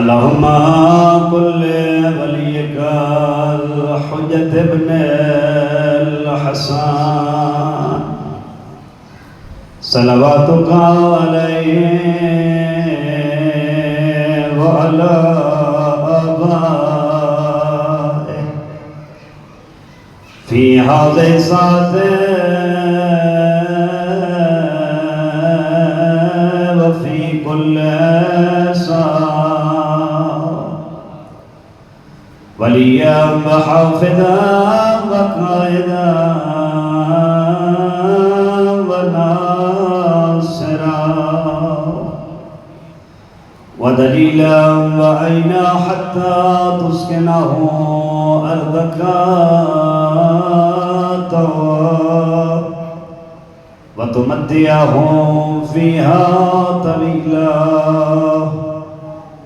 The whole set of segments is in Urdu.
اللہم کل ولیک الحجت ابن الحسن صلواتک علیہ وعلا آبائه فی حاضر ساتھ وفی کل ولیا وحافظا وقائدا وناصرا ودلیلا وعینا حتی تسکنه ارضک طوعا وتمتعه فيها طويلا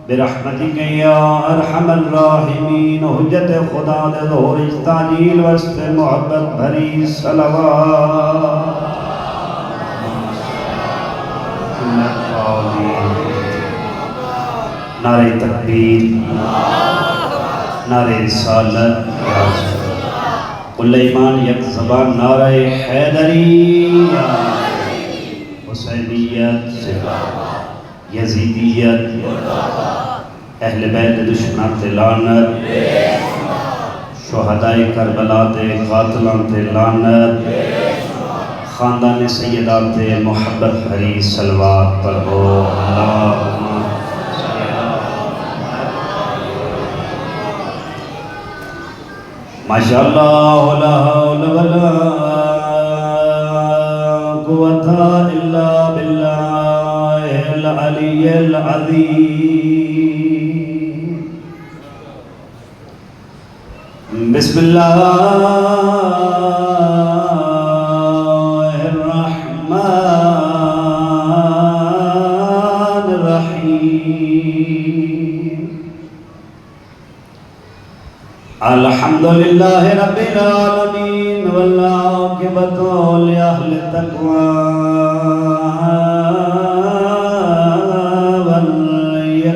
برحمتك يا ارحم الراحمین. حجت خدا دے ظہور تعلیل وسط محبت بھری صلوات. نعرہ تکبیر، نعرہ رسالت، کل ایمان یک زبان، نعرہ حیدریہ، حسینیت، یزیدیت، اہل بیت دشمنان تے لعنت، شہداء کربلا تے قاتلان تے لعنت، خاندان سیدات تے محبت بھری صلوات پڑھو. اللہم ماشاءاللہ لا حول ولا قوة الا باللہ العلی العظیم. بسم اللہ الرحمن الرحیم. الحمدللہ رب العالمین والعاقبۃ لأہل التقوی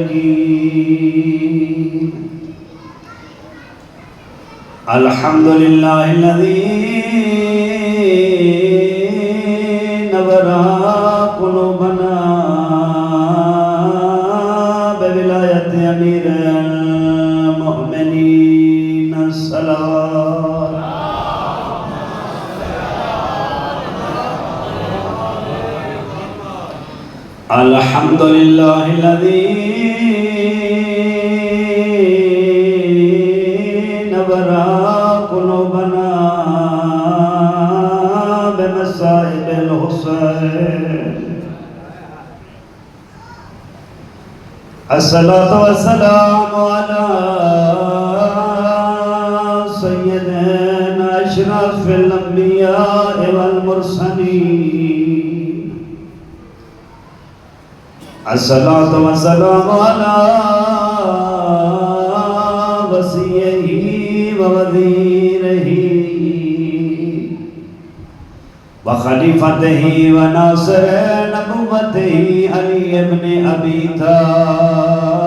والیقین. الحمدللہ الذی نور قلوبنا بولایت امیر المؤمنین الصلاة. الحمدللہ الذی نور قلوبنا بمصائب الحسین. الصلاة والسلام على سيدنا أشرف الأنبياء والمرسلين. الصلاة والسلام على وصيه ووزيره وخليفته وناصر نبوته علي بن أبي طالب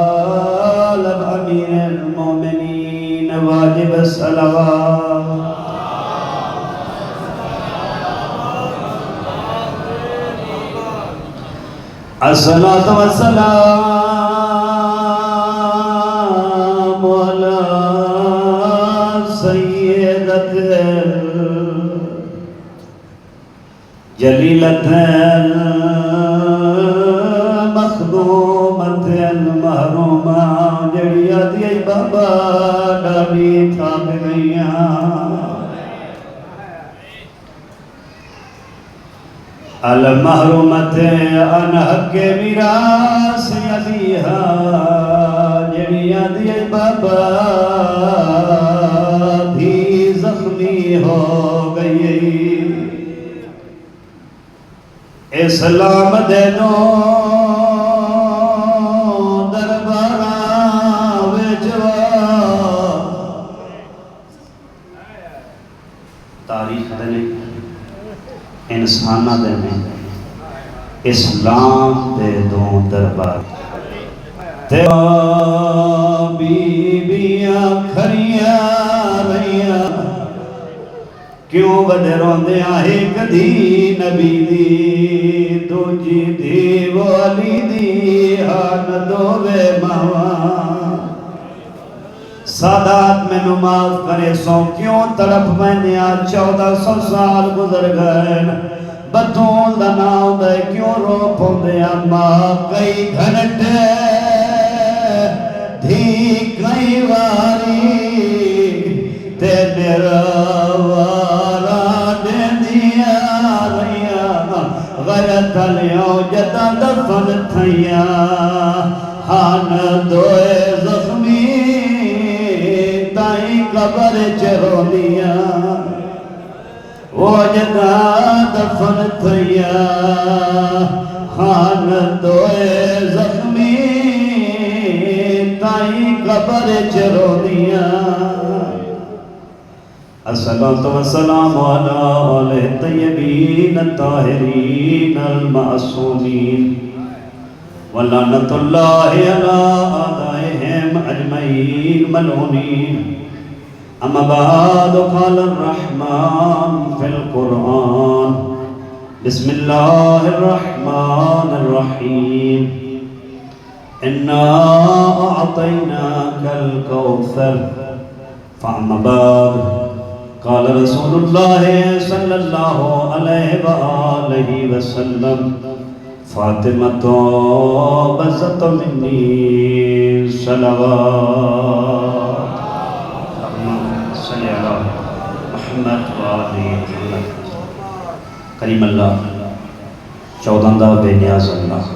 أمير المؤمنين واجب الصلوات. الصلاة والسلام على سيدة جلیلت مخدومت المحرومہ جڑی آدھی ای بابا ڈالی تھاک گئیاں. المحرومت ان حق میراث علیہا جڑی آدھی ای بابا بھی زخمی ہو گئی. اسلام دے دو درباراں وچ تاریخ دے انساناں دے اسلام دے دو دربار. بیبیاں کھڑیاں رہیاں کیوں وڈے روندے آئے کدی نبی دی دوجی دی والی دی ہان دووے ماواں سادات میں نماز کرے سو کیوں تڑپ میں نیا 1400 سال گزر گئے بطول دناؤ دے کیوں رو پوندے ماں کئی گھنٹے دھی کئی واری تے میرا وارا دے دیا رہیا غیرت لیوں جتا دفن تھیا ہان دوئے زخمی تائیں قبر چرو دیا وہ جتا دفن تھیا ہان دوئے زخمی تائیں قبر چرو دیا الصلاة والسلام على آل الطيبين الطاهرين المعصومين ولعنة الله على أعدائهم أجمعين ملعونين أما بعد قال الرحمن في القرآن بسم الله الرحمن الرحيم إنا أعطيناك الكوثر فأما بعد قال رسول الله صلى الله عليه وآله وسلم فاطمة بزت مني صلوات صلی اللہ محمد وآلہ محمد کریم اللہ 14 بے نیاز اللہ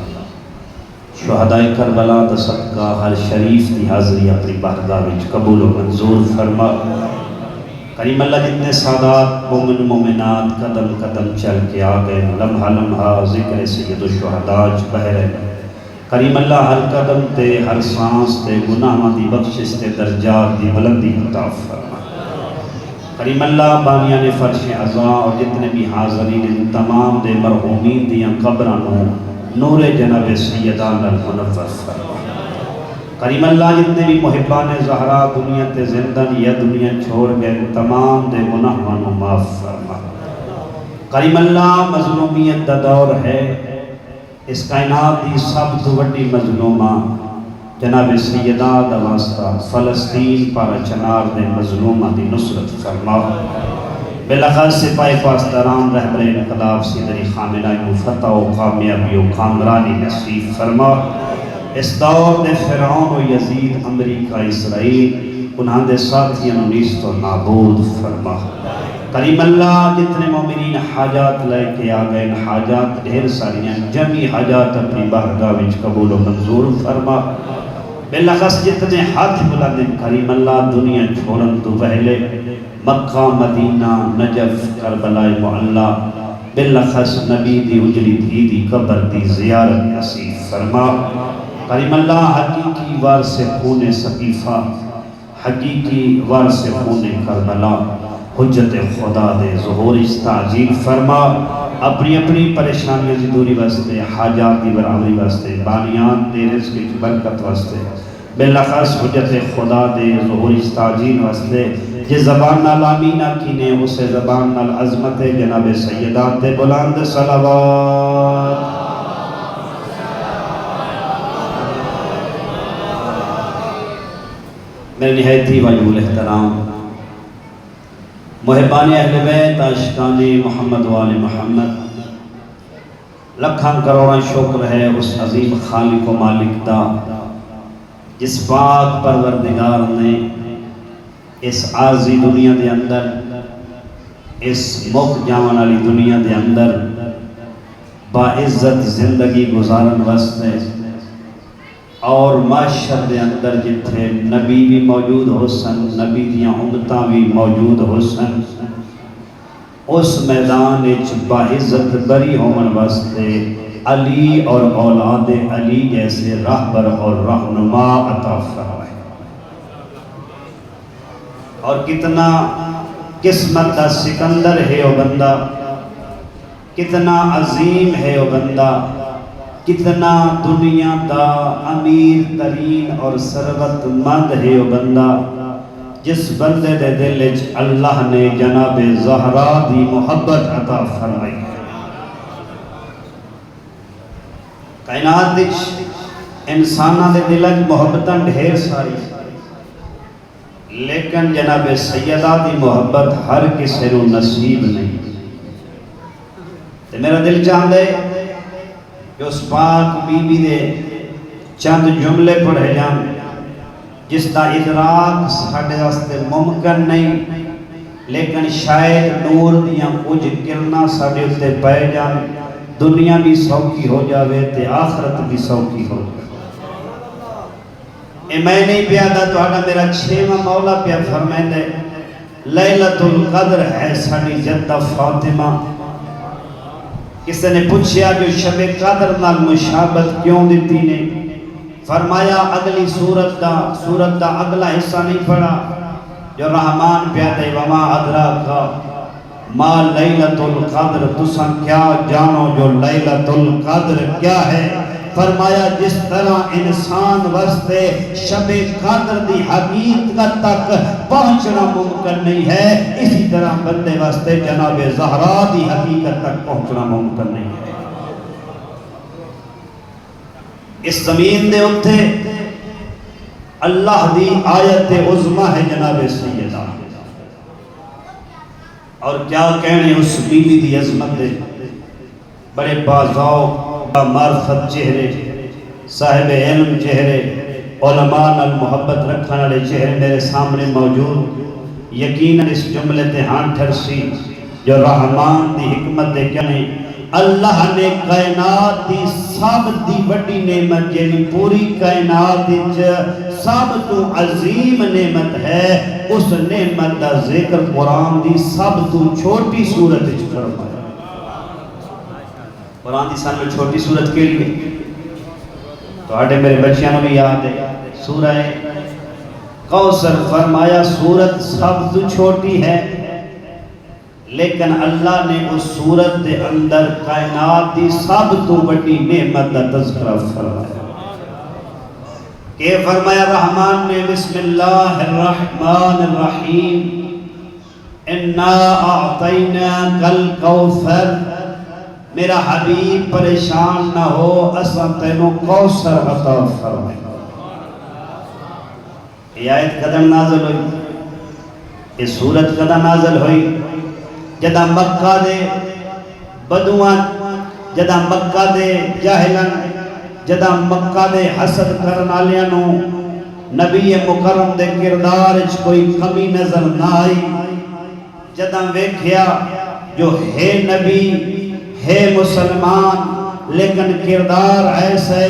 شہدائے کربلا دا صدقہ ہر شریف دی حاضری اپنی بارگاہ وچ قبول و منظور فرما کریم اللہ جتنے سادات مومن مومنات قدم قدم چل کے آگئے لمحہ لمحہ ذکر سید الشہداء بہرے کریم اللہ ہر قدم تے ہر سانس تے گناہ دی بخشش تے درجات دی بلندی عطا فرما کریم اللہ بانیان فرش عزا اور جتنے بھی حاضرین ان تمام دے مرحومین دیاں قبرانوں نور جناب سیدان المنور فرما کریم اللہ جتنے بھی محبان زہرا دنیا تے زندن یا دنیا چھوڑ گئے تمام دے گناہوانوں معاف فرما کریم اللہ مظلومیت دا دور ہے اس کائنات دی سب تو بڑی مظلومہ جناب سیدان دا واسطہ فلسطین پارا چنار دے مظلومہ دی نصرت فرما بلخص سپاہی پاسداران رہبر انقلاب سیدری خامنہ فتح و کامیابی و کامرانی نصیب فرما اس دور دے فرعون و یزید امریکہ اسرائیل انہاں دے ساتھیاں نیست و نابود فرما کریم اللہ جتنے مومنین حاجات لے کے آگئے حاجات ڈھیر ساریاں جمی حاجات اپنی بارگاہ وچ قبول و منظور فرما بلخص جتنے ہاتھ بلند کریم اللہ دنیا چھوڑن تو پہلے مکہ مدینہ نجف کربلا معلی بلخص نبی دی اجلی دی قبر دی زیارت نصیب فرما کریم اللہ حقیقی وارث خون ثقیفہ حقیقی وارث خون کربلا حجت خدا دے ظہور استعجیل فرما اپنی اپنی پریشانیاں دی دوری واسطے حاجات دی برابری واسطے بانیان دے رزق کی برکت واسطے بلخص حجت خدا دے ظہور استعجیل واسطے جس زبان نال آمینہ کینے اسے زبان نال عظمت جناب سیدات دے بلند صلوات میرے نہایتی واجب الاحترام محبان اہل بیت عاشقان محمد وآل محمد لکھاں کروڑاں شکر ہے اس عظیم خالق و مالک دا جس پاک پروردگار نے اس عارضی دنیا دے اندر اس مک جاون والی دنیا دے اندر باعزت زندگی گزارن واسطے اور معاشر دے اندر جتھے نبی بھی موجود ہو سن نبی دیاں امتاں بھی موجود ہو سن اس میدان اچ باعزت بری ہومن واسطے علی اور اولاد علی جیسے رہبر اور رہنما عطا فرمائے اور کتنا قسمت کا سکندر ہے وہ بندہ کتنا عظیم ہے وہ بندہ کتنا دنیا دا امیر ترین اور ثروت مند ہے وہ بندہ جس بندے دے دل وچ اللہ نے جناب زہرا دی محبت عطا فرمائی ہے۔ کائنات وچ انساناں دے دل وچ محبتاں ڈھیر ساری، لیکن جناب سیدہ دی محبت ہر کسی نو نصیب نہیں۔ تے میرا دل چاہتا ہے کہ اس پاک بی بی دے چند جملے پڑھے جان جس دا ادراک ساڈے واسطے ممکن نہیں، لیکن شاید نور دیاں کچھ کرنا ساڈے اتے پے جان، دنیا بھی سوکھی ہو جاوے تے آخرت بھی سوکھی ہو جاوے۔ اے میں نہیں پیادا تو آڈا میرا چھیمہ مولا پیا فرمائے دے لیلۃ القدر ہے ساڑی جدہ فاطمہ۔ کسی نے پوچھیا جو شب قدر نال مشابت کیوں دیتی نے؟ فرمایا اگلی سورت دا اگلا حصہ نہیں پڑھا جو رحمان پیادے وما ادراکا ما لیلۃ القدر، تساں کیا جانو جو لیلۃ القدر کیا ہے؟ فرمایا جس طرح انسان واسطے شب قدر دی حقیقت تک پہنچنا ممکن نہیں ہے، اسی طرح بندے واسطے جناب زہرا دی حقیقت تک پہنچنا ممکن نہیں ہے۔ اس زمین دے اٹھے اللہ دی آیت عظمہ ہے جناب سیدہ، اور کیا کہنے اس بیوی دی عظمت دے، بڑے باذوق معرفت چہرے، صاحب علم چہرے، علماء نال محبت رکھنے والے چہرے میرے سامنے موجود، یقیناً اس جملے تے ہاں ٹھرسی جو رحمان دی حکمت دے کہنے اللہ نے کائنات دی سب دی بڑی نعمت جیڑی پوری کائنات دی سب تو عظیم نعمت ہے، اس نعمت دا ذکر قرآن دی سب تو چھوٹی صورت وچ فرمایا۔ قرآن دی سب تو چھوٹی صورت کے لیے تو آٹے میرے بچیاں نے بھی یاد ہے سورہ کوثر، فرمایا سورت سب تو چھوٹی ہے لیکن اللہ نے اس سورت دے اندر کائنات دی سب تو بڑی نعمت دا تذکرہ فرمایا۔ کہ فرمایا رحمان نے بسم اللہ الرحمن الرحیم انا اعطیناک الکوثر، میرا حبیب پریشان نہ ہو اساں تینوں کوثر عطا فرمائے۔ یہ آیت قدم نازل ہوئی، یہ سورت قدم نازل ہوئی جدہ مکہ دے بدوان، جدہ مکہ دے جاہلن، جدہ مکہ دے حسد کرنالیانو نبی مکرم دے کردارج کوئی کمی نظر نہ آئی، جدہ ویکھیا جو ہے نبی ہے مسلمان لیکن کردار ایسے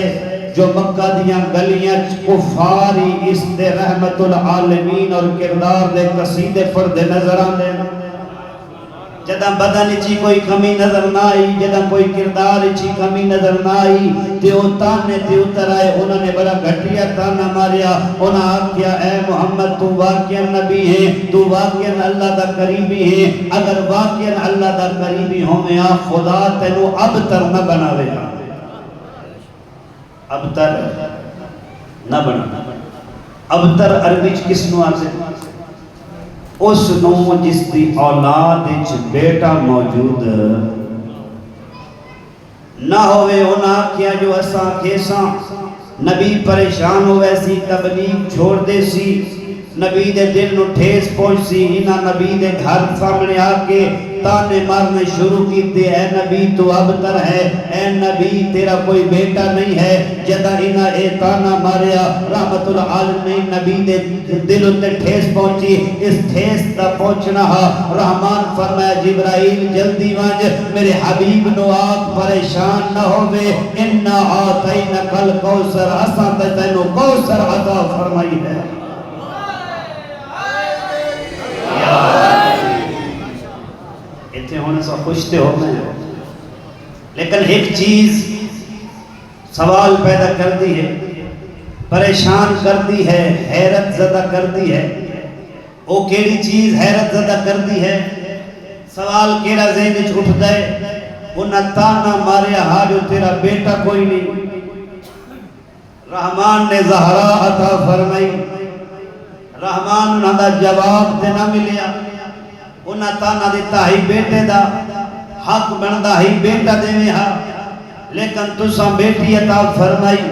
جو مکہ دیاں گلیاں کفاری اس دے رحمت العالمین اور کردار دے قصیدے پڑھ دے نظر آنے، جدہ بدن چی کوئی کمی نظر نہ آئی، جدہ کوئی کردار چی کمی نظر نہ آئی، تیو تانے تیو ترائے، انہوں نے بڑا گھٹیا تانا ماریا، انہوں نے آکیا اے محمد تو واقعاً نبی ہے، تو واقعاً اللہ دا قریبی ہے، اگر واقعاً اللہ دا قریبی ہوں میں خدا تینو اب تر نہ بناوے گا، اب تر نہ بنا۔ اب تر عربی کس نو آزے؟ اس نو جس دی اولاد اچ بیٹا موجود نہ ہوئے، انہاں کیا جو اساں کیساں نبی پریشان ہوئے سی، تبلیغ چھوڑ دے سی، نبی دے دل نو ٹھیس پہنچ سی، انہاں نبی دے گھر سامنے آکے تانے مارنے شروع کیتے، اے نبی تو اب تر ہے، اے نبی تیرا کوئی بیٹا نہیں ہے، جدہ انہاں اے تانا ماریا، رحمت العالمین نبی دے دل تے ٹھیس پہنچی، اس ٹھیس تا پہنچنا رحمان فرمایا جبرائیل جلدی وانج میرے حبیب نو آپ پریشان نہ ہوئے، اِنَّا آتَيْنَكَ الْكَوْثَرَ، اساں تے تینو کوثر عطا فرمائی ہے۔ اتنے ہونے سے خوشتے ہو میں، لیکن ایک چیز سوال پیدا کر دی ہے، پریشان کر دی ہے، حیرت زدہ کر دی ہے۔ وہ کیڑی چیز حیرت زدہ کر دی ہے؟ سوال کیڑا ذہن اٹھتا ہے؟ انہاں تانا ماریا حاجو تیرا بیٹا کوئی نہیں. رحمان نے زہرا عطا فرمائی. رحمان انہاں دا جواب تے نہ ملیا. انہاں تانا دیتا ہی بیٹے دا حق بندہ ہی بیٹا دے میں ہا. لیکن تساں بیٹی عطا فرمائی.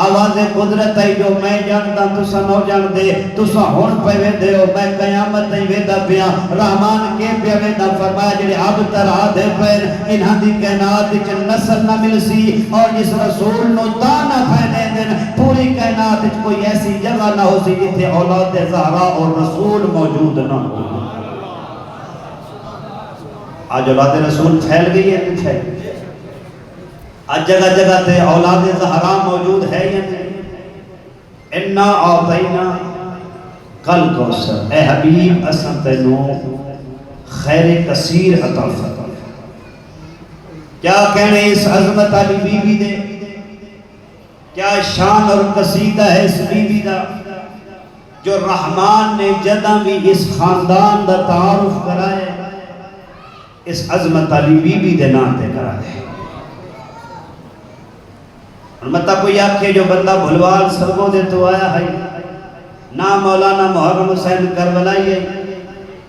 آواز قدرت ہے جو میں جانتا تساں نو جان دے. تساں ہون پہ ویدے ہو میں قیامت نہیں ویدہ پیا. رحمان کے پہ ویدہ فرمایا جڑے اب ترہا دے پیر انہاں دی کائنات وچ نسل نہ مل سی. اور جس رسول نو تانا پھیلے دن پوری کائنات وچ کوئی ایسی جگہ نہ ہو سی جتھے اولاد زہرا اور رسول موجود نہ ہو. آج اولاد رسول پھیل گئی ہے نہیں پھیل گئی. آج جگہ جگہ تے اولاد زہرا موجود ہے یا نہیں. انا اعطینا کل کوثر. اے حبیب اساں تینو خیر کثیر عطا فرمایا. کیا کہنے اس عظمت والی بی بی دے. کیا شان اور قصیدہ ہے اس بی بی دا جو رحمان نے جدہ بھی اس خاندان دا تعارف کرائے اس عظمت والی بی بی دے نام تے کرائے. مطلب کوئی آکھے جو بندہ بھلوال سرگو دے تو آیا ہے نا مولانا محرم حسین کربلائی ہے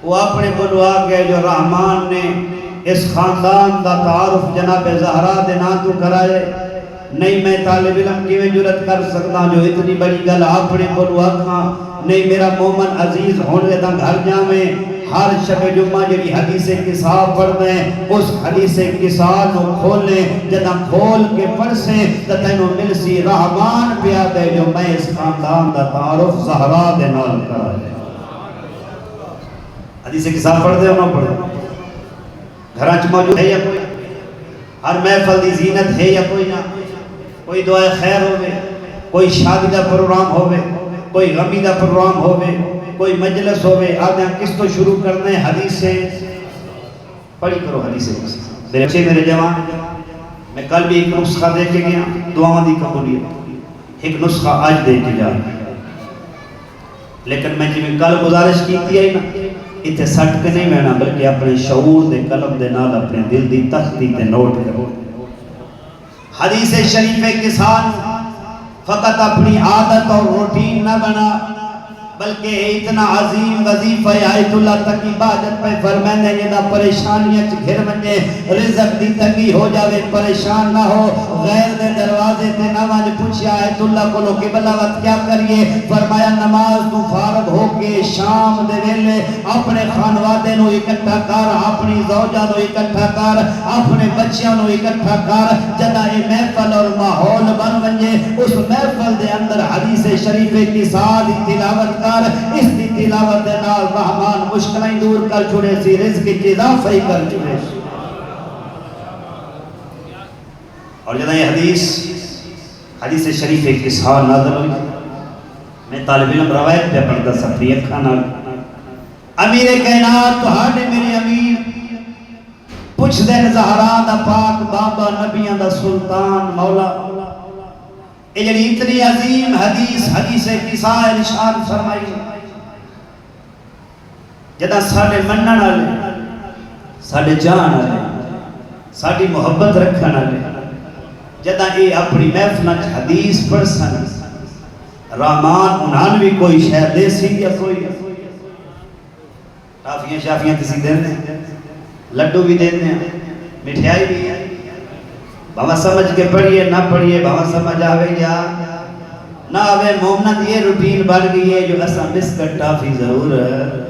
وہ اپنے بلوا گئے جو رحمان نے اس خاندان دا تعارف جناب زہرا دے نا تو کرائے. نہیں میں طالب علم کی میں جرت کر سکتا جو اتنی بڑی گل اپنے بلوا کھاں. نہیں میرا مومن عزیز ہونے دا گھر جامیں ہر شب جمعہ جڑی حدیث قصہ پڑھ دیں اس حدیث قصہ نو کھولیں. جدہ کھول کے پڑھسیں تینوں مل سی رحمان پیا دے جو میں اس خاندان دا تعارف زہرا دے نال کرا لے. حدیث قصہ پڑھ دے انہوں پڑھ دے. گھرانچ موجود ہے یا کوئی. ہر محفل دی زینت ہے یا کوئی نہ. کوئی دعائے خیر ہوئے کوئی شادی دا پروگرام ہوئے کوئی غمی دا پروگرام ہوئے کوئی مجلس ہوئے. آدھے کس تو شروع کرنے حدیث سے پڑھی کرو. حدیث سے میرے اچھے میرے جوان میں کل بھی ایک نسخہ دے کے گیا دعاؤں دی قبولیت. ایک نسخہ آج دے کے جا. لیکن میں جی میں کل گزارش کی ہے نا اتنے سٹ کے نہیں بہنا بلکہ اپنے شعور دے قلم دے نال اپنے دل دی تختی تے نوٹ کرو. حدیث شریف کسان فقط اپنی عادت اور روٹین نہ بنا بلکہ اتنا عظیم وظیفہ آیت اللہ تک عبادت پہ فرمائنے جنہ پریشانیاں گھر منجے رزق دی تنگی ہو جاوے پریشان نہ ہو. غیر دے دروازے تے نواز پوچھیا آیت اللہ کو لو کہ بلاوت کیا کریے. فرمایا نماز تو فارغ ہو کے شام دے ویلے اپنے خانوادے نو اکٹھا کر اپنی زوجہ نو اکٹھا کر اپنے بچیاں نو اکٹھا کر. جدہ اے محفل اور ماحول بن ونجے اس محفل دے اندر حدیث شریف کی ساتھ تلاوت اس دی تلاوت نال رحمان مشکلیں دور کر چھوڑے سی رزق کی اضافہ ہی کر چھوڑے سی. اور جدہ یہ حدیث شریف ایک قصہ نازل ہوئی میں طالب علم روایت پہ پڑھتا سفریت کھانا امیر کائنات تو ہاڑے میرے امیر پوچھ دین زہرا دا پاک بابا نبیان دا سلطان مولا یہ جڑی اتنی عظیم حدیث قصہ ارشاد فرمائی جدہ ساڑھے منن والے ساڑھے جان والے ساڑھی محبت رکھن والے جدہ اے اپنی محفل حدیث پڑھسن رحمان انہاں بھی کوئی شہر دے سی یا کوئی ٹافیاں شافیاں تسی دینے لڈو بھی دینے مٹھائی بھی ہے بھاں سمجھ کے پڑھئے نہ پڑھئے بھاں سمجھ آوے یا نہ آوے مومنت یہ روٹین بڑھ گئی ہے جو اساں بسکٹ ٹافی ضرور ہے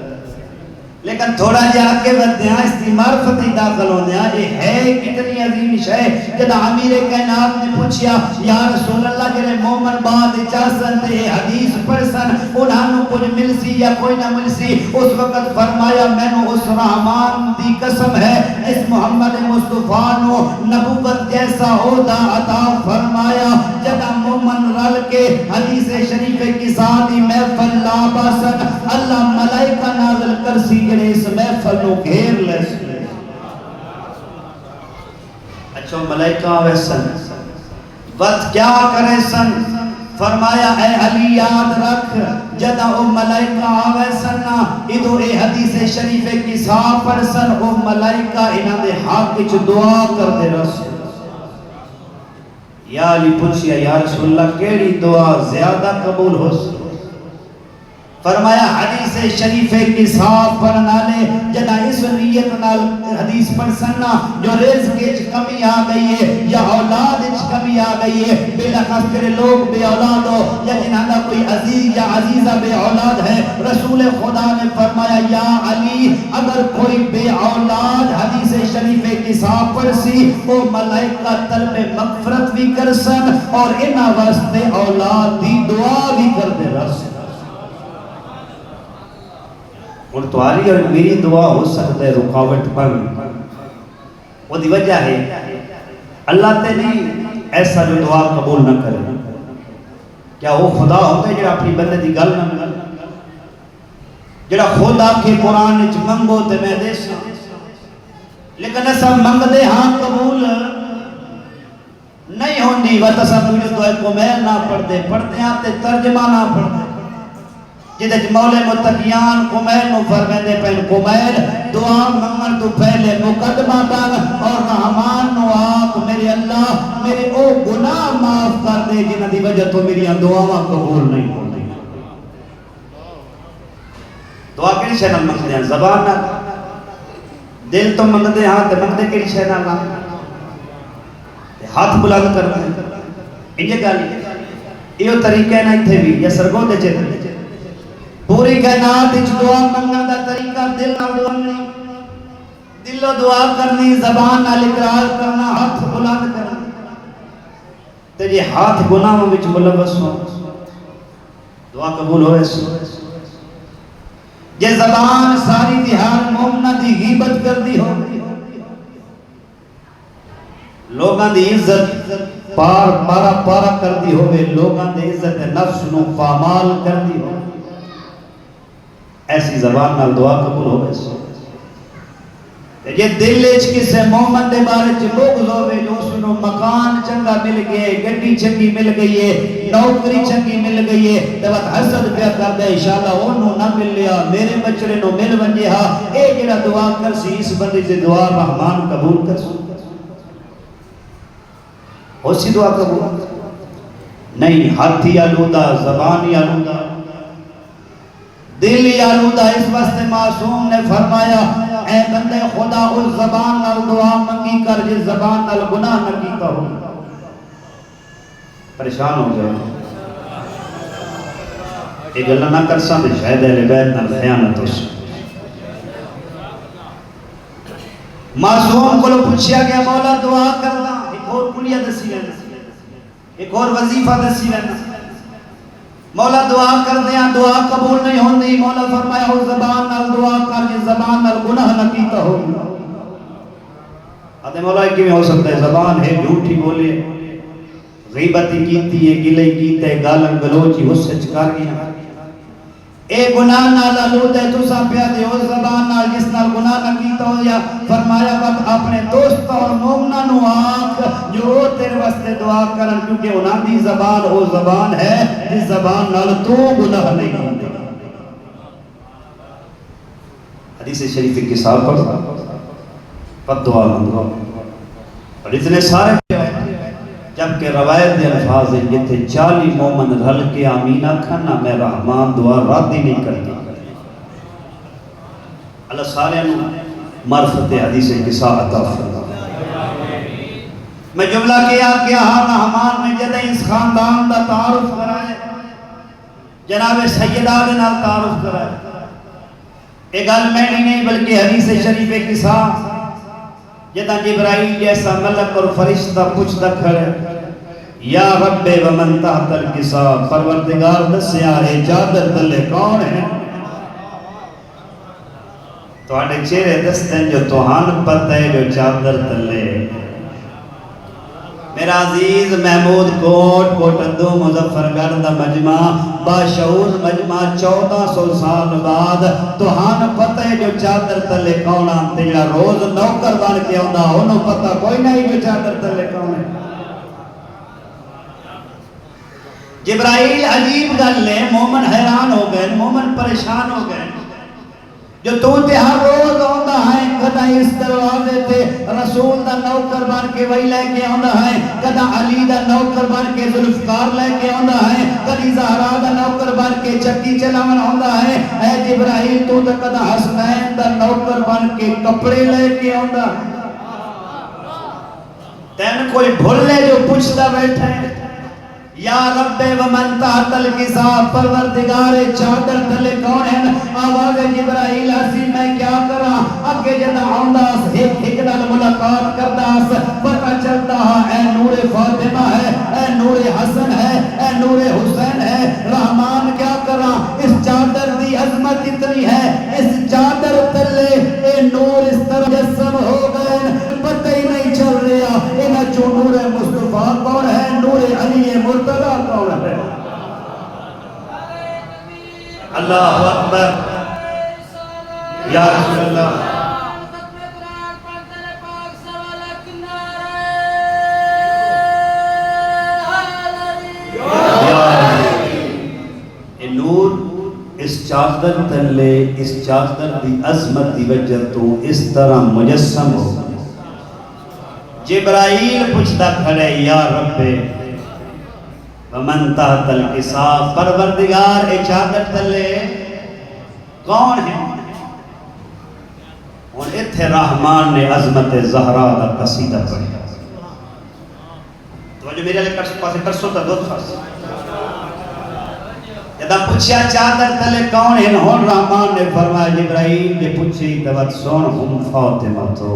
لیکن تھوڑا جا کے بدیاں اس دی معرفتی داخل ہونے یہ ہے کتنی عظیم شے جدہ امیر کائنات نے پوچھیا یا رسول اللہ جنہیں مومن بعد اجازت تے حدیث پڑھسن انہوں کچھ مل سی یا کوئی نہ مل سی اس وقت فرمایا میں نے اس رحمان دی قسم ہے اس محمد مصطفیٰ نو نبوت جیسا عہدہ عطا فرمایا جدہ مومن رل کے حدیث شریف کی ساتھی محفل لاباسن اللہ ملائکہ نازل کرسی اس محفل نو گھیر لے سکے اچھو ملائکہ آوے سن وقت کیا کرے سن فرمایا اے علی یاد رکھ جدہ او ملائکہ آوے سننا ادھو اے حدیث شریف کی صاحب پڑھ سن او ملائکہ انہاں دے حق وچ دعا کر دے رسول یا علی پوچھیا یا رسول اللہ کیڑی دعا زیادہ قبول ہو سکتی؟ فرمایا حدیث شریف کی صاحب پڑھنا لے جدہ اس نیت نال حدیث پڑھ سننا جو رزق اچ کمی آ گئی ہے یا اولاد اچ کمی آ گئی ہے بلا خاص لوگ بے اولاد ہو یا جنہاں دا کوئی عزیز یا عزیزہ بے اولاد ہے رسول خدا نے فرمایا یا علی اگر کوئی بے اولاد حدیث شریف کی صاحب پڑھ سی وہ ملائکہ طلب مغفرت بھی کر سن اور انہاں واسطے اولاد دی دعا بھی کر دے رسول اور تمہاری اور میری دعا ہو سکتا ہے رکاوٹ پر وہ دی وجہ ہے اللہ تے نہیں ایسا جو دعا قبول نہ کرے کیا وہ خدا ہوتا ہے جڑا اپنی بندے دی گل نہ مل جڑا خدا کے قرآن وچ منگو تے میں دے سا لیکن ایسا منگ دے ہاں قبول نہیں ہوندی وَتَسَا تُجھے دعائے کو میل نہ پڑھ دے پڑھتے ہیں تے ترجمہ نہ پڑھ دے جدہ مولا متقیان کمیل نو فرمیدے پہن کمیل دعا منگن تو پہلے مقدمہ بان اور رحمان نو آق میرے اللہ میرے او گناہ معاف کر دے جنہ دی وجہ تو میری دعاواں قبول نہیں ہو رہی دعا کیڑی شے نال منگدے ہیں زبان نہ دل تو منگدے ہاں تے منگدے کیڑی شے نال ہاتھ بلند کر دے انجے گالی یہ طریقہ نہ تھے بھی یا سرگو دے چیتے پوری کائنات اچھ دعا منگن دا طریقہ دل نہ دعا نہیں دل و دعا کرنی زبان نہ اقرار کرنا ہاتھ بلند کرنا تیجے ہاتھ گناہوں وچ ملوث ہو دعا قبول ہوئے سو جے زبان ساری دہار مومنہ دی غیبت کر دی ہو لوگاں دی عزت پارا کر دی ہوئے لوگاں دی عزت نفس نو پامال کر دی ہو ایسی زبان نال دعا قبول ہوئے سو یہ دل اچ کسے مومن دے بارے چ لوگ ہوئے جو سنو مکان چنگا مل گئے گڈی چنگی مل گئی ہے نوکری چنگی مل گئی ہے تے وقت حسد پیا کر دے انشاءاللہ اونوں نہ مل لیا میرے بچڑے نو مل ونجے ہا اے جڑا دعا کر سی اس بندے دی دعا رحمان قبول کر سو اسی دعا قبول نہیں ہاتھی آلودہ زبانی آلودہ دل آلودہ اس واسطے معصوم نے فرمایا اے بندے خدا اس زبان نال دعا منگی کر جس زبان نال گناہ نہ کیتا ہو پریشان ہو جائے ایک اللہ نہ کر سا شاید اہل بیت نال خیانت ہو معصوم کو پوچھیا گیا مولا دعا کرنا ایک اور کلیہ دسی لینا ایک اور وظیفہ دسی لینا مولا دعا کر دیا دعا قبول نہیں ہوندی مولا فرمایا ہو زبان نال دعا کر جس زبان نال گناہ نہ کیتا ہو آدھے مولا کی میں ہو سکتا ہے زبان ہے جھوٹی بولے غیبتی کیتی ہے گلے کیتے ہے گالن گلوچی اس سے چکار گیا اے گناہ نال آلود ہے تو سا پیا دے ہو زبان نال جس نال گناہ نہ کیتا ہو یا فرمایا وقت اپنے دوست اور مومنہ نو آنکھ جو تیرے واسطے دعا کرن کیونکہ انہاں دی زبان وہ زبان ہے جس زبان نال تو گناہ نہیں کیتا حدیث شریف کی صاحب پر دعا منگو اور اتنے سارے جبکہ روایت دے الفاظ ہیں جتے 40 مومن رل کے آمینہ کھنا میں رحمان دعا راتی نہیں کرتا اللہ سارے معرفت حدیث قصہ عطا فرما میں جملہ کیا رحمان میں جدہ اس خاندان دا تعارف کرائے جناب سیدہ بنا تعارف کرائے ایک گل میں نہیں بلکہ حدیث شریف قصہ جدہ جبرائیل جیسا ملک اور فرشتہ پوچھتا کھڑے یا رب ومن تحت القصا پروردگار دسیا ہے چادر تلے کون ہے تو آنے چہرے دستے ہیں جو توہان پتہ ہے جو چادر تلے میرا عزیز محمود کوٹ کوٹندو مظفرگڑھ دا مجمع باشعور مجمع 1400 سال بعد توہان پتہ ہے جو چادر تلے کون آنتے یا روز نوکر بان کے ہوندہ انہوں پتہ کوئی نہیں جو چادر تلے کون ہے جبرائیل عجیب گل لے، مومن حیران ہو گئے، مومن پریشان ہو گئے، جو تو تے ہر روز آندا ہے، کدا اس دروازے تے رسول دا نوکر بن کے وہی لے کے آندا ہے، کدا علی دا نوکر بن کے ذوالفقار لے کے آندا ہے، کدی زہرا دا نوکر بن کے چکی چلاون آندا ہے، اے جبرائیل تو تے کدا حسنین دا نوکر بن کے کپڑے لے کے آندا ہے، تین کوئی بھول لے جو پوچھتا بیٹھا ہے، یا رب ومن تحت الکساء، پروردگار چادر تلے کون ہے؟ آواز جبرائیل اسی میں کیا کرا، اگے جدا آندا ایک نال ملاقات کردا، پتہ چلتا اے نور فاطمہ ہے، اے نور حسن ہے، اے نور حسین ہے، رحمان کیا کرا، اس چادر دی عظمت اتنی ہے، اس چادر تلے اے نور اس طرح جسم ہو گئے، پتہ ہی نہیں چل رہا انہاں چوں نور مصطفیٰ کون ہے، نور علی مرتضی کون ہے؟ اللہ اکبر، یا رسول اللہ، اے نور اس چادر تلے، اس چادر دی عظمت دی وجہ تو اس طرح مجسم ہو، جبرائیل پوچھتا کھڑے، یا رب ومن تحت الکساء، پروردگار اے چادر تلے کون ہے؟ اور اتھے رحمان نے عظمت زہرا دا قصیدہ پڑھا، تو جو میرے لئے پاسے کرسو تا دو خاص جدا پوچھیا چادر تلے کون ہے؟ ہون رحمان نے فرمایا جبرائیل نے پوچھی دوت سون ہم فاطمہ تو،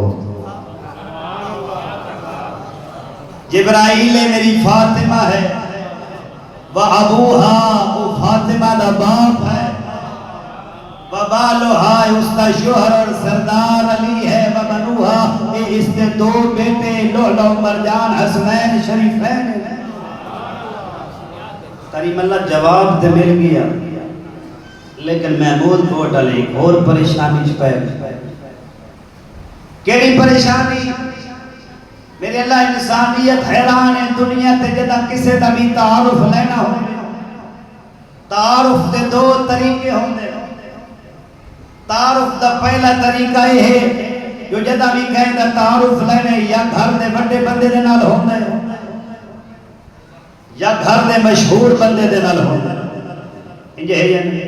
جبرائیل میری فاطمہ ہے، وَأَبُوهَا، وہ فاطمہ دا باپ ہے، وَبَالُهَا، اس کا شوہر اور سردار علی ہے، وَبَنُوهَا، اس نے دو بیٹے لؤلؤ مرجان حسنین شریفین ہیں۔ کریم اللہ جواب دے مل گیا، لیکن محمود بوٹ علی ایک اور پریشانی چھپائے، کیڑی پریشانی؟ میرے اللہ انسانیت حیران ہے، دنیا تے جدا کسے دا بھی تعارف لینا ہو، تعارف دے دو طریقے ہوں دے، تعارف دا پہلا طریقہ یہ ہے جو جدا بھی کہیں دا تعارف لینے یا گھر دے بڑے بندے دے نال ہوں دے یا گھر دے مشہور بندے دے نال ہوں دے، انجھے ہے یا نہیں؟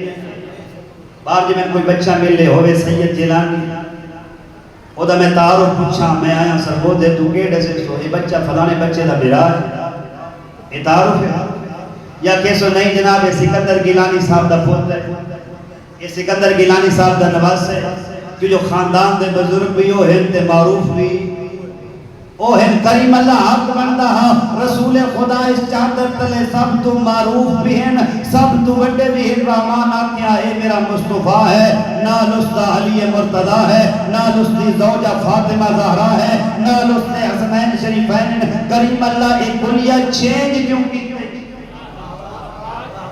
بار جی میں کوئی بچہ ملے ہوئے سید جیلانی، او دا میں تعارف پوچھا، میں آیا سر وہ دے تو کیڑے سے سو، یہ بچہ فلانے بچے دا براج، یہ تعارف ہے، یا کیسو نہیں جناب یہ سکندر گیلانی صاحب دا پوت ہے، یہ سکندر گیلانی صاحب دا نواز ہے، کہ جو خاندان دے بزرگ بھی ہو ہند معروف بھی، او ہند کریم اللہ حق بندہ رسول خدا اس چادر تلے سب تو معروف بھی ہیں، سب تو بڑے بھی ہیں، رحمان آکیا اے میرا مصطفیٰ ہے، نال اس دا علی مرتضی ہے، نال اس دی زوجہ فاطمہ زہرا ہے، نال اس دے حسنین شریفین، کریم اللہ ایک کلیہ چینج کیوں کی؟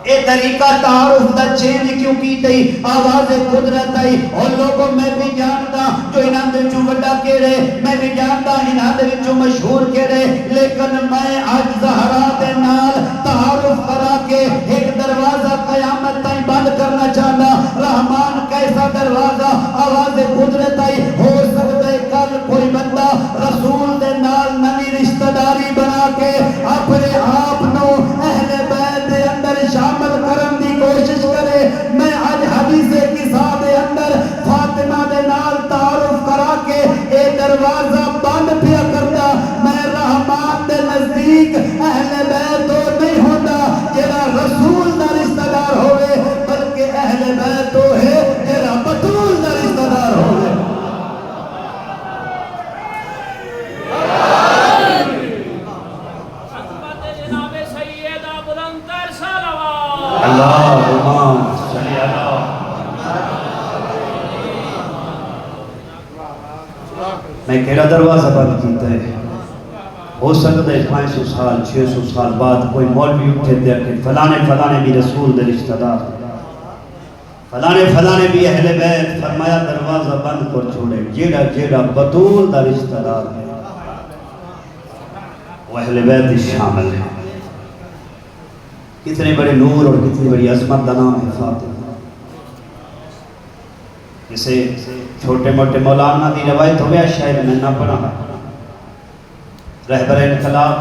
اے طریقہ تعارف دا چینج کیوں کی تئی؟ آواز قدرت آئی، اور لوگوں میں بھی جانتا جو انہاں دے جو وڈا کیڑے، میں بھی جانتا انہاں دے جو مشہور کیڑے، لیکن میں آج زہرا دے نال تعارف کرا کے ایک دروازہ قیامت تائیں بند کرنا چاہتا، رحمان کیسا دروازہ؟ آواز قدرت آئی، ہو سکتا ہے کل کوئی بندہ رسول دے نال نمی رشتہ داری بنا کے اپنے آپ نو اہل بیت دے اندر شامل کرن دی کوشش کرے، میں آج حدیث قصہ دے اندر فاطمہ دے نال تعارف کرا کے اے دروازہ بند پیا کرتا، میں رحمان دے نزدیک اہل بیت تو نہیں ہوتا جیرا رسول دا رشتہ دار ہوئے، بلکہ اہل بیت تو ہے جیرا بطول دا رشتہ دار ہوئے۔ اللہم صلی اللہ، میں کہڑا دروازہ بند کیتا ہے؟ ہو سکتا ہے 500 سال 600 سال بعد کوئی مولوی اٹھے دیا کہ فلانے بھی رسول دے رشتہ دار، فلانے بھی اہل بیت، فرمایا دروازہ بند کر چھوڑے، جیڑا بطول دا رشتہ دار ہے وہ اہل بیت شامل ہے۔ کتنے بڑے نور اور کتنی بڑی عظمت کا نام ہے فاطمہ. جسے چھوٹے موٹے مولانا کی روایت ہو گیا شاید میں نہ پڑھا. رہبر انقلاب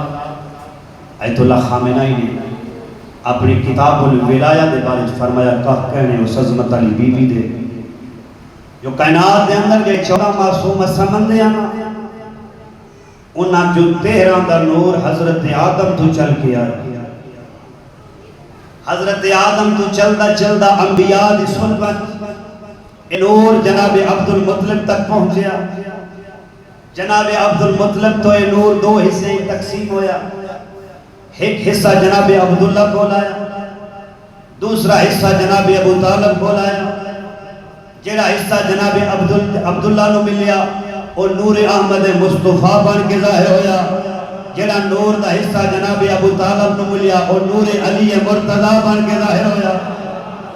آیت اللہ خامنہئی نے اپنی کتاب الولایہ دے بارے فرمایا کہنے اس عظمت علی بی بی دے جو کائنات دے اندر کے 14 معصوم سمندے آنا انہاں جو 13 دا نور حضرت آدم تو چل کے آیا. حضرت آدم تو چلدا چلدا انبیاء دی صحبت نور جناب عبد المطلب تک پہنچیا. جناب عبد المطلب تو یہ نور 2 حصے تقسیم ہویا. ایک حصہ جناب عبداللہ کو لایا, دوسرا حصہ جناب ابو طالب کو لایا. جڑا حصہ جناب عبداللہ نو ملیا اور نور احمد مصطفیٰ بن کے ظاہر ہویا. جڑا نور دا حصہ جناب ابو طالب نو ملیا اور نور علی مرتضی بن کے ظاہر ہویا.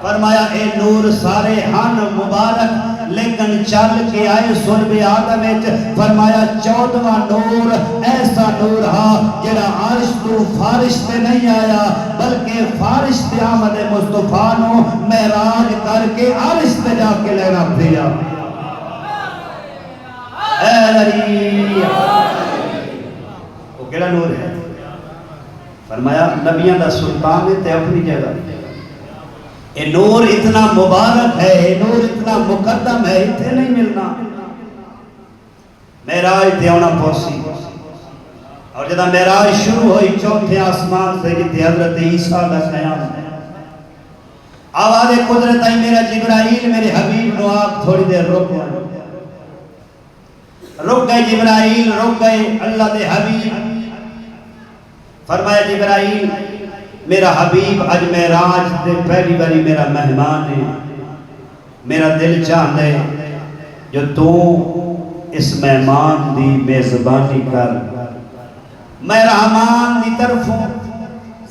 فرمایا اے نور سارے ہن مبارک لیکن چل کے آئے سلب آدم وچ. فرمایا 14واں نور ایسا نور ہا جڑا عرش تو فارش تے نہیں آیا بلکہ فارش تے احمد مصطفیٰ نو معراج کر کے عرش تے جا کے لینا پیا. اے علی وہ کیڑا نور ہے؟ فرمایا نبیوں دا سلطان ہے تے اپنی جگہ. اے نور اتنا مبارک ہے, اے نور اتنا مقدم ہے, اتنے نہیں ملنا. معراج تے آنا پہنچی اور جدہ معراج شروع ہوئی 4تھے آسمان سے جتے حضرت عیسیٰ کا قیام ہے. آواز قدرت آئی میرا جبرائیل میرے حبیب نو آپ تھوڑی دیر رک گئے. جبرائیل رک گئے. اللہ دے حبیب فرمایا جبرائیل میرا حبیب اج معراج دے پہلی باری میرا مہمان ہے. میرا دل چاہتا ہے جو تو اس مہمان دی میزبانی کر. میں رحمان دی طرف ہوں.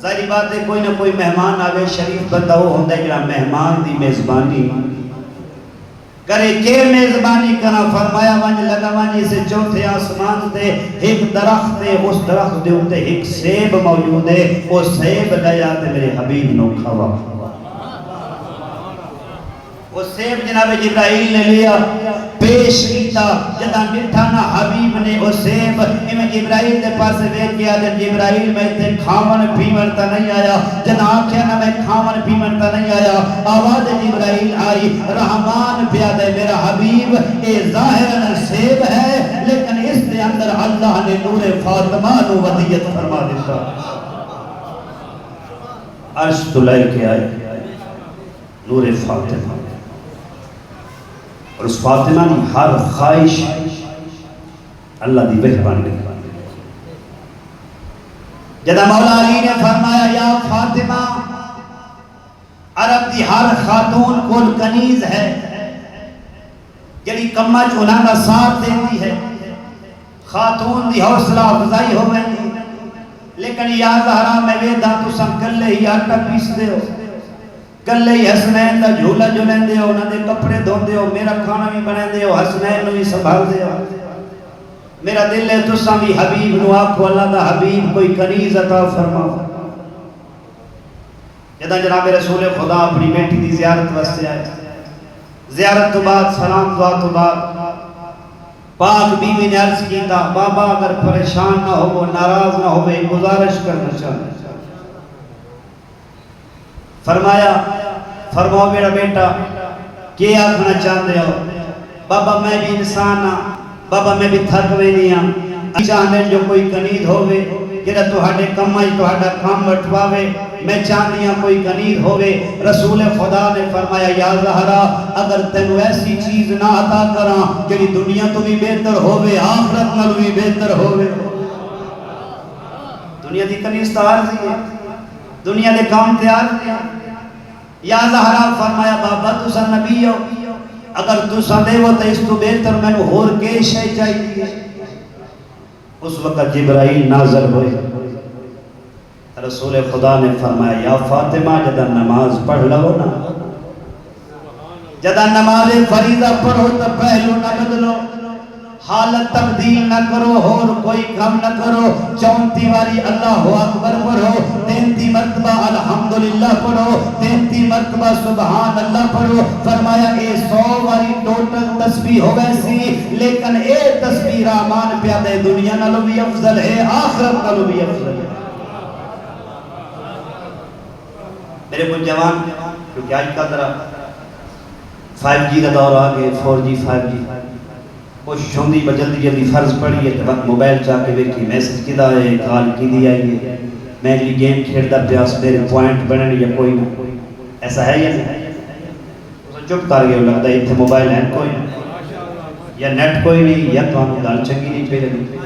ظاہری بات ہے کوئی نہ کوئی مہمان آگے شریف بندہ وہ ہوتا ہے جڑا مہمان دی میزبانی کرے. کہ میزبانی کرنا فرمایا ونج لگا ونج اسے 4تھے آسمان تے ایک درخت ہے. اس درخت دے اوتے ایک سیب موجود ہے. وہ سیب لے آتے میرے حبیب نو کھوا. وہ سیب جناب جبرائیل نے لیا پیش کیتا. جدا مٹھا نہ حبیب نے وہ سیب میں جبرائیل دے پاس ویکھ گیا. جبرائیل میں تے کھاون پیون تا نہیں آیا. جدا آکھیا نہ میں کھاون پیون تا نہیں آیا. آواز جبرائیل آئی رحمان پیا دے میرا حبیب اے ظاہرا سیب ہے لیکن اس دے اندر اللہ نے نور فاطمہ نو ودیت فرما دیتا. عرش تو لے کے آئے نور فاطمہ اور اس فاطمہ نے ہر خواہش اللہ دی بہ بن گئی. جدا مولا علی نے فرمایا یا فاطمہ عرب دی ہر خاتون کول کنیز ہے جڑی کما چونا دا ساتھ دیتی ہے. خاتون دی حوصلہ افزائی ہو گئی لیکن یا زہرا میں ویدہ تو سن کلے ہی آٹا پیس دے ہو, کلے ہی حسنین دا جھولا جو لیں دے ہو, انہاں دے کپڑے دھون دے ہو, میرا کھانا بھی بنے دے ہو, حسنین بھی سنبھال دے ہو. میرا دل ہے تو ساں بھی حبیب نو آکھو اللہ دا حبیب کوئی کنیز عطا فرماؤ. جدا جناب رسول خدا اپنی بیٹی دی زیارت واسطے آئے. زیارت تو بعد سلام دعا تو بعد پاک بی بی نے عرض کیتا بابا اگر پریشان نہ ہو ناراض نہ ہو گزارش کرنا چاہتا. فرماؤ میرا بیٹا کیا آکھنا چاہتے ہو؟ بابا میں بھی انسان ہاں, بابا میں بھی تھک وے نہیں ہاں. چاہنے جو کوئی کنید ہوئے جڑا تہاڈے کمائی تہاڈا کام وٹواوے. میں چاہنی ہاں کوئی کنید ہوئے. رسول خدا نے فرمایا یا زہرا اگر تینوں ایسی چیز نہ عطا کراں جڑی دنیا تو بھی بہتر ہوئے آخرت نال بھی بہتر ہوئے. دنیا دی کنیز تو عارضی ہے, دنیا دے کام تیار دیا. یا زہرا فرمایا بابا تسا نبی ہو, اگر تسا دے وہ تو اس تو بہتر میں نے ہور کے شے چاہیے. اس وقت جبرائیل نازل ہوئے. رسول خدا نے فرمایا یا فاطمہ جدا نماز پڑھ لو نا, جدا نماز فریضہ پڑھو تو پہلو نہ بدلو. حالت تبدیل نہ کرو اور کوئی کم نہ کرو 34 واری اللہ اکبر پڑھو 33 مرتبہ الحمدللہ پڑھو 33 مرتبہ سبحان اللہ پڑھو فرمایا اے 100 واری ٹوٹل تسبیح ہو گئے سی لیکن اے تسبیح رحمان پیادے دنیا نالو بھی افضل ہے آخرت نالو بھی افضل ہے میرے کچھ جوان کیونکہ آج کا ذرا 5G کا دور آگے 4G 5G کوشش ہوندی جلدی جلدی فرض پڑھیے تو وقت موبائل چاہ کے ویکھی میسج کدا ہے کال کی دی آئیے میں اگلی گیم کھیلتا پیاس میرے پوائنٹ بننے یا کوئی نہ ایسا ہے یا نہیں تو چپ کر گئے لگتا ہے اتنے موبائل ہیں کوئی یا نیٹ کوئی نہیں یا تو ہم گال چنگی نہیں پہ لگی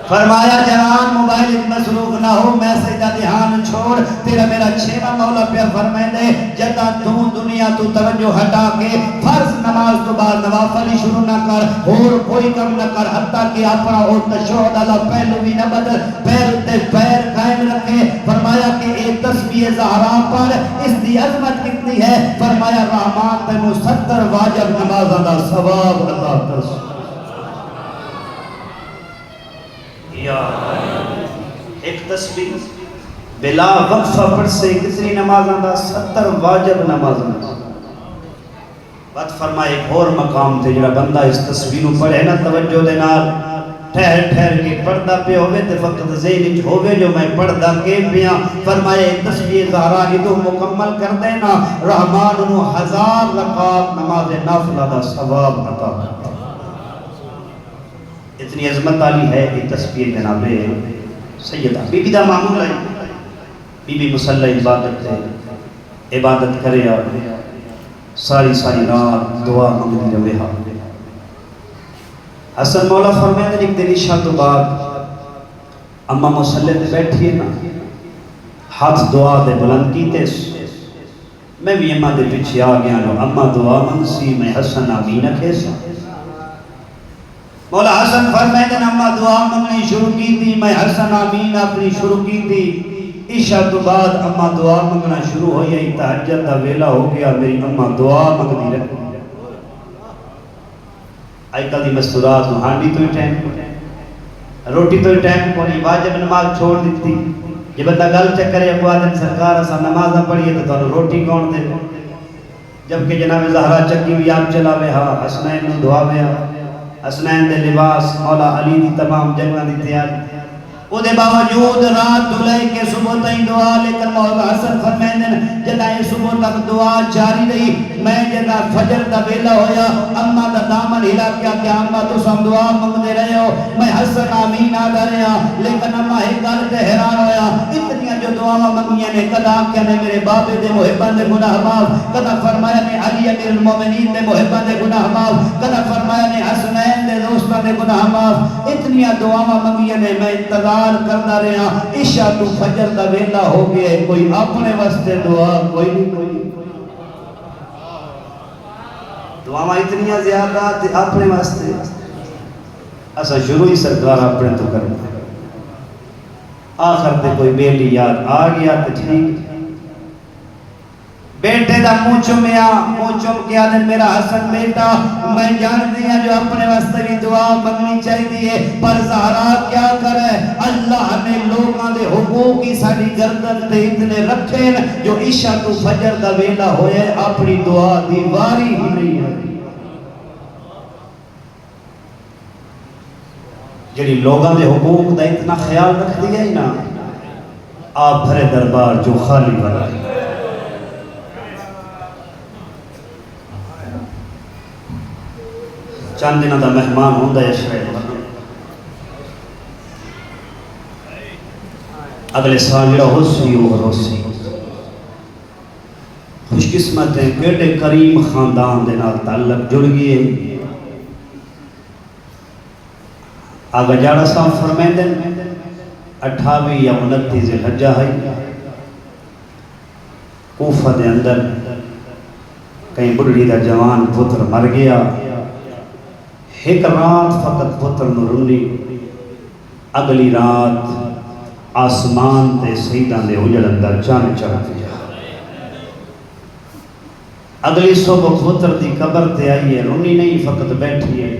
فرمایا جوان موبائل مصروف نہ ہو میسج کا دھیان چھوڑ تیرا میرا چھیواں مولا پیار فرمائے دے جدا تو دنیا تو توجہ ہٹا کے فرض نماز تو بعد نوافل شروع نہ کر اور کوئی کم نہ کر حتیٰ کہ اپنا اور تشہد اللہ پہلو بھی نہ بدل پیر تے پیر قائم رکھے فرمایا کہ ایک تسبیح زہرا پر اس دی عظمت کتنی ہے فرمایا رحمان تے 70 واجب نمازاں دا ثواب عطا کر ایک تسبیح بلا وقفہ پڑھ سے کتنی نمازاں دا 70 واجب نمازاں بات فرمائے ایک اور مقام تھے جڑا بندہ اس تسبیح پڑھے نا توجہ دے نال ٹھہر ٹھہر کے پڑھدا پہ ہوئے تے فقط ذہن ہوئے جو میں پڑھدا کے پیا فرمائے تسبیح زہرا ہی تو مکمل کر دینا رحمان انہوں 1000 رکعت نماز نافلہ دا ثواب عطا کرتا اتنی عظمت علی ہے یہ تسبیح جناب سیدہ بی بی دا معمول ہے بی بی مسلح عبادت کرے اور ساری رات دعا مانگتی رہے حسن مولا فرمائے ایک دن عشاء تو بعد اما مسلح تے بیٹھی ہے نا ہاتھ دعا دے بلند کیتے میں بھی اما دے پیچھے آ گیا لو اما دعا منگسی میں حسن آمین کھیسا مولا حسن فرمائے دن اما دعا منگنی شروع کی تھی میں حسن آمین اپنی شروع کی تھی عشاء تو بعد اما دعا منگنا شروع ہو یہی تہجد دا ویلا ہو گیا میری اما دعا منگنی رکھ آئی کل دی مستورات ہانڈی تو ہی ٹائم روٹی تو ہی ٹائم پونی واجب نماز چھوڑ دیتی یہ بندہ گل چکرے ابو آدم سرکار اسا نمازہ پڑھئے تو روٹی کون دے جبکہ جناب زہرا چکی بھی آپ چلاوے ہاں حسنین نو دعا وے حسنین دے لباس مولا علی دی تمام جنگاں دی تیاری او دے باوجود رات دلے کے صبح تائیں دعا لیکن مولا حسن فرمائن جنہیں صبح تک دعا جاری رہی میں جنہ فجر دا بیلا ہویا اما دا دامن ہلا کیا کہ اما تو سم دعا مانگ دے رہے ہو میں حسن آمین آگا رہا لیکن اما ایک گل تے حیران ہویا اتنی جو دعا مانگیاں نے کدا کیا نے میرے بابے دے محبان دے گناہ معاف کدا فرمایا نے علی امیر المومنین دے محبان دے گناہ معاف کدا فرمایا نے حسنین دے دوستان دے گناہ معاف اتنی دعا مانگیاں نے میں انتظار کرنا رہا عشاء تو فجر دا ویلا ہو گیا کوئی اپنے واسطے دعا کوئی نہیں دعا اتنی زیادہ تھی اپنے واسطے ایسا شروع ہی سرکار اپنے تو کرنا آخر تے کوئی بیلی یاد آ گیا تو ٹھیک بیٹے دا موچم کیا دن میرا حسن بیٹا میں جان دیا جو اپنے واسطے بھی دعا مانگنی چاہیے پر زہرا کیا کرے اللہ نے لوگاں دے حقوق کی ساری گردن تے اتنے رکھے جو عشاء تو فجر دا ویلا ہوئے اپنی دعا دیواری ہی نہیں ہے جڑی لوگاں دے حقوق دا اتنا خیال رکھ دیا ہی نا آپ بھرے دربار جو خالی بھرا ہے چند دنوں دا مہمان ہوندہ ہے شاید اگلے سال جڑا ہو سی ہو سی خوش قسمت ہیں کیڑے کریم خاندان دے نال تعلق جڑ گئے آگا جاڑا صاحب فرمائیں دیں 28 یا 29 ذوالحجہ ہے کوفہ دے اندر کہیں بڑھڑی دا جوان پتر مر گیا ایک رات فقط پتر نورنی اگلی رات آسمان تے سیدان دے اجڑ اندر جان چڑھ دیا اگلی صبح پتر دی قبر تے آئی ہے رونی نہیں فقط بیٹھی ہے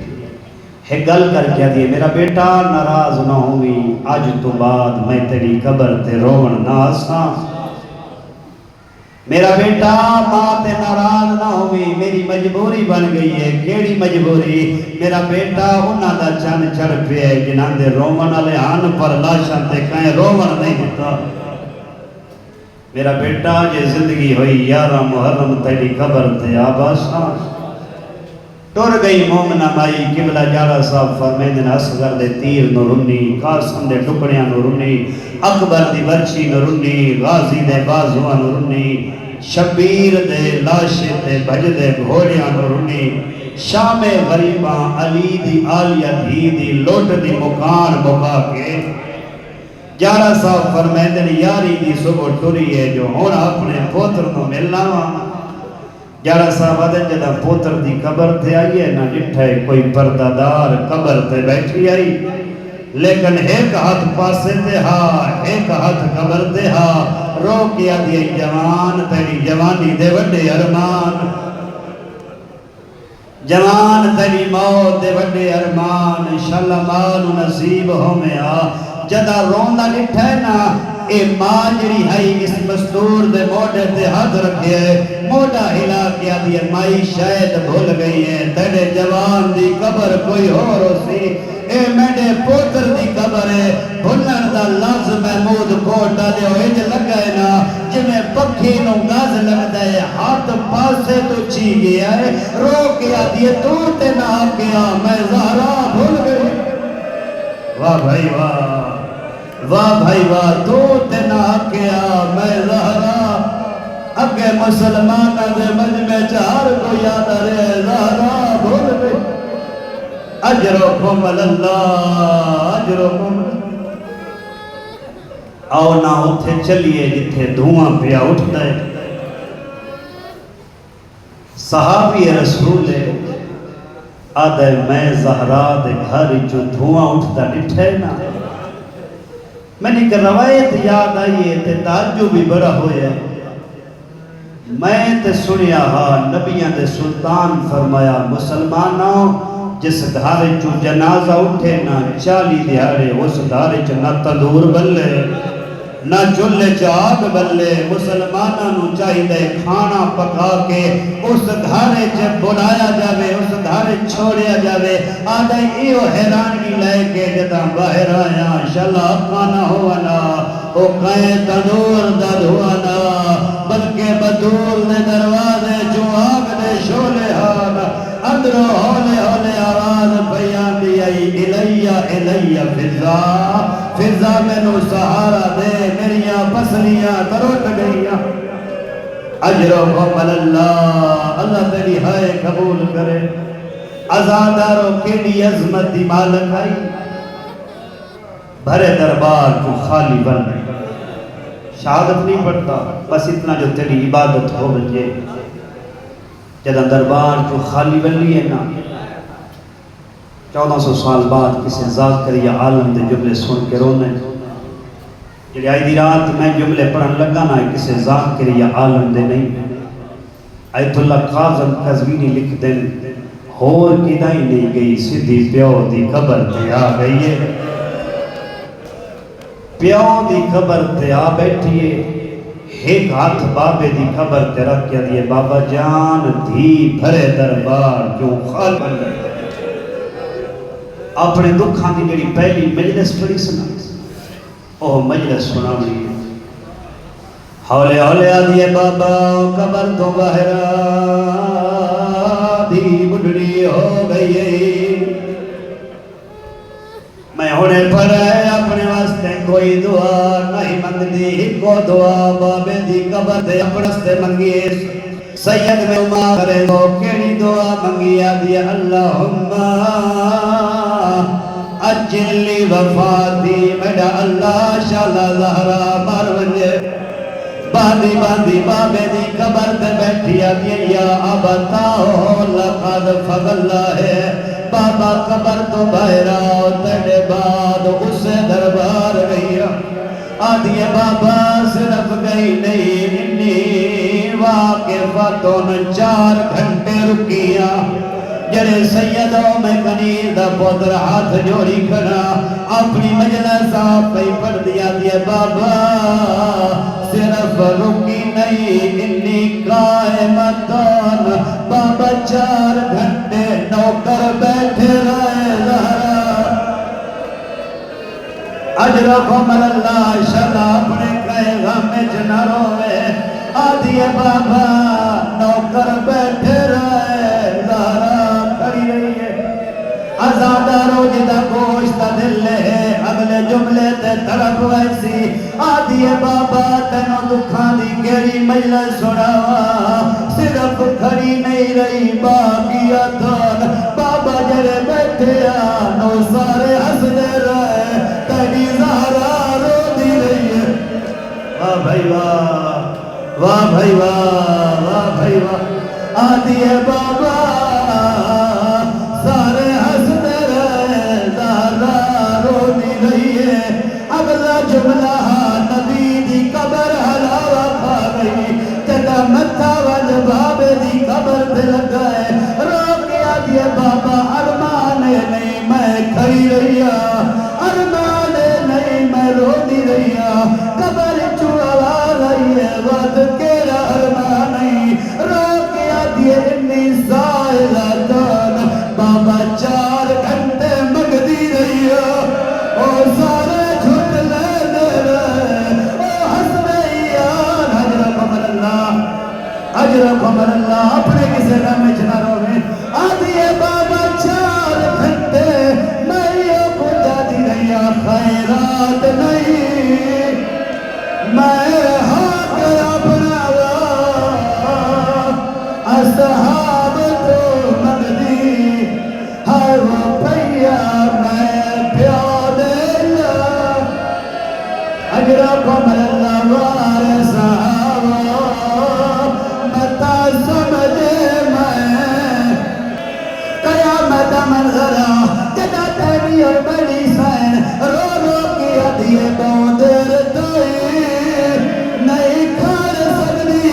ہے گل کر کے دیے میرا بیٹا ناراض نہ ہوئی اج تو بعد میں تیری قبر تے روون نہ آساں میرا بیٹا ماں تے ناراض نہ ہوئی میری مجبوری بن گئی ہے کیڑی مجبوری میرا بیٹا انہاں دا چند چڑھ پیا ہے جنہاں دے روون والے ہن پر لاشاں تے کہیں روون نہیں دیتا میرا بیٹا جے زندگی ہوئی 11 محرم تیری قبر تے آباساں ٹر گئی مومنہ مائی قبلہ جارہ صاحب فرمیدن اصغر دے تیر نو رنی قاسم دے ٹکڑیاں نو رنی اکبر دی برچی نو رنی غازی دے بازوان نو رنی شبیر دے لاشے تے بھج دے گھوڑیاں نو رنی شام غریباں علی دی آلیہ دھی دی لوٹ دی مکان مکا کے جارہ صاحب فرمیدن یاری دی صبح ٹری ہے جو ہونا اپنے پوتر نو ملنا وہاں جارہ صاحب آدھے جدہ پوتر دی قبر تے آئی ہے نہ جٹھے کوئی پردادار قبر تے بیٹھی آئی لیکن ایک ہاتھ پاسے تے ہاں ایک ہاتھ قبر تے ہاں رو کیا دی جوان تیری جوانی دے وڈے ارمان جوان تیری موت دے وڈے ارمان انشاءاللہ مال نصیب ہو میں آ جدہ روندہ لٹھے نا اے ماں جری ہائی اس مستور دے موڑے تے ہاتھ رکھے موڑا ہلا کیا دی مائی شاید بھول گئی ہے تیرے جوان دی قبر کوئی ہو رو سی اے میڈے پوتر دی قبر ہے بھنر دا لفظ محمود کوٹ ڈالے ہوئے جو لگا ہے نا جمیں پکھی نو گاز لگتا ہے ہاتھ پاسے تو چھی گیا ہے رو کیا دی تو تے نہ کیا میں زہرا بھول گئی واہ بھائی واہ بھائی واہ تو تے نہ کیا میں زہرا اگے مسلمان دے مجمع چار کو یاد رہے زہرا بھول گئی اجرکم اللہ اجرکم آؤ نہ اتھے چلیے جتھے دھواں پیا اٹھتا ہے صحابی رسول آدھے میں زہرا دے گھر جو دھواں اٹھتا ڈٹھے نا میں نے کہ روایت یاد آئیے تے تعجب بھی بڑا ہویا میں تے سنیا ہاں نبیان دے سلطان فرمایا مسلمانوں جس گھارے چو جنازہ اٹھے نا 40 دیہاڑے اس گھارے چو نہ تندور بلے نہ چولے چاک بلے مسلمانوں چاہی دے کھانا پکا کے اس گھارے جب بلایا جاوے اس گھارے چھوڑیا جاوے آدھے ایو حیرانی لے کے جدہ باہر آیا شلا کھانا ہوانا او کہیں تنور دد ہوانا بلکہ بدور دے دروازے جو آگ دے شولے ہانا اندرو ہولے ہولے آواز بیان دی آئی الیہ فضا میں نو سہارا دے میریاں پسلیاں تروٹ گئیاں اجرکم اللہ اللہ تیری ہائے قبول کرے ازادارو کیڑی عظمت دی مالک آئی بھرے دربار کو خالی بن شہادت نہیں پڑتا بس اتنا جو تیری عبادت ہو بنجے جدہ دربار جو خالی بن لی ہے نا 1400 سال بعد کسی ذات کر یا عالم دے جملے سن کے رونے جلی آئی دی رات میں جملے پڑھن لگا نا کسی ذات کر یا عالم دے نہیں آیت اللہ قاظم قزوینی لکھ دیں ہور کی دائی نہیں گئی سدھی پیو دی قبر تے آ گئی ہے پیو دی قبر تے آ بیٹھئے ایک ہاتھ بابے دی قبر تے رکھ کیا دیئے بابا جان دھی بھرے دربار جو خال بن گئے اپنے دکھاں دی میری پہلی مجلس پڑی سنا اوہ مجلس سنا ملی ہولے ہولے آدھیے بابا قبر تو باہر آدھی بڑھڑی ہو گئی میں ہونے پر ہے اپنے واسطے کوئی دعا نہیں مانگدی کو دعا بابے دی قبر دے اپنے واسطے منگیے سید میں عمر کرے تو کیڑی دعا منگی آدھی اللہم اجلی وفاتی میڈا اللہ شالا زہرا مار ونجے باندی باندی بابے دی قبر تے بیٹھی آدھی یا ابتاؤ لقد فضلہ ہے بابا قبر تو باہر آؤ تیرے بعد اسے دربار گئی آدھی بابا صرف گئی نہیں انی واقفتوں 4 گھنٹے رکیاں جڑے سیدوں میں کنیر دا پودر ہاتھ جوڑی کھڑا اپنی مجلس آپ پہ پڑھ دیا دیے بابا صرف رکی نہیں انی قائمتان بابا 4 گھنٹے نوکر بیٹھے رہے زہرا اجرکم اللہ شلا اپنے کہے غم نہ روے آدھیے بابا نوکر بیٹھے رہے زہرا کھڑی رہی ہے آزادہ روجی دا گوشت دل لے اگلے جملے تے طرف ویسی آدھیے بابا تینوں دکھان دی گیری مجلس سڑاوا صرف کھڑی نہیں رہی باقی اتھان بابا جڑے بیٹھے آنو سارے ہس دے رہے تیری زہرا رو دی رہی ہے واہ بھائی واہ بھائی واہ بھائی واہ آدھیے بابا سارے ہس دے رہے زہرا رو دی رہی ہے اگلا جملہ نبی دی قبر حلاوہ کھا گئی جدہ متھا وال بابے دی قبر دے لگائے رو کے آدھیے بابا ارمانے نہیں میں کھڑی رہیا ارمانے نہیں میں رو دی رہیا قبر چوڑا رہی ہے وقت کیرا ارمان نہیں رو کے آدھیے انی سائلہ دان بابا 4 گھنٹے مگدی رہی ہے او سارے جھٹ لے دے رہے او حسنیان حجرکم اللہ اپنے کسے غم نہ روے آدھیے بابا 4 گھنٹے میں یہ پوچھا دی رہی خیرات نہیں میں حق اپنا اصحاب تو مگدی ہر وہ پھیا میں پیادے اجرکم اللہ وار صحابہ متا سمجھے میں قیامت منظرہ جدا تیری اور بڑی سین رو رو کی ادھیے بودر دوئی نہیں کھار سکتی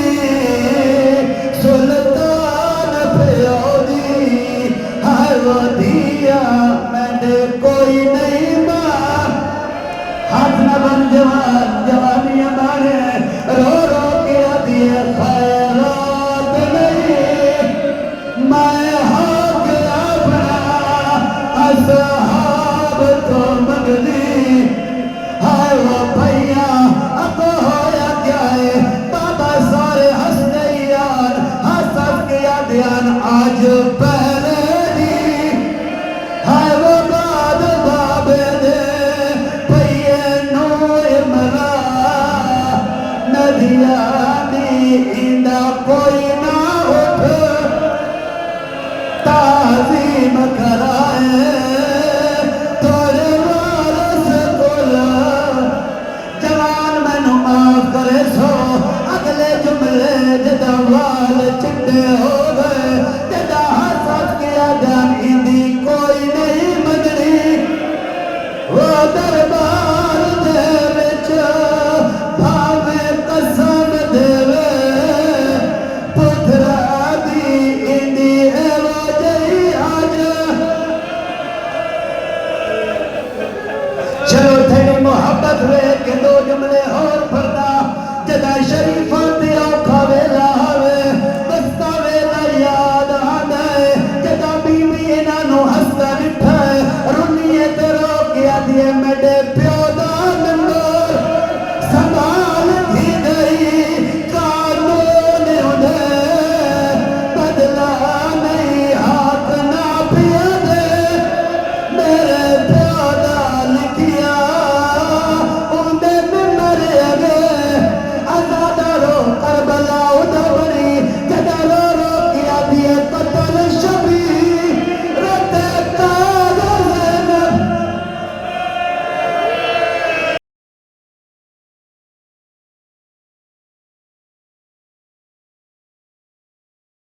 سلطان پیودی ہر وہ دیا میں نے کوئی نہیں ماں ہاتھ نہ بن جوانی ہمارے رو رو کے ادھیے خیرات نہیں میں حق اپنا اصحاب تو مگدی ہائے وہ بھئیاں اب ہویا کیا ہے بابا سارے ہس دے یار ہس ہس کیا دیان آج پہلے دی ہائے وہ بعد بابے دے بھئیے نور مرا ندیانی اندہ کوئی نہ اٹھ تعظیم کرائے تورے وارث کولا جوان میں نو معاف کرے سو اگلے جملے جدہ وال چٹے ہو گئے جدہ حسد کیا جان اندھی کوئی نہیں مدری وہ دربار دے بچ بھاوے قسم دے پتھرا دی اندھی ہے چلو تھیڑی محبت ہوئے کہ 2 جملے اور پڑھنا جدہ شریفان دیا کھاویلا ہوئے بستا ویلا یاد آدھائے جدہ بیوی انہوں ہستا نٹھائے رنیے تیرو کیا دیئے میڈے پیو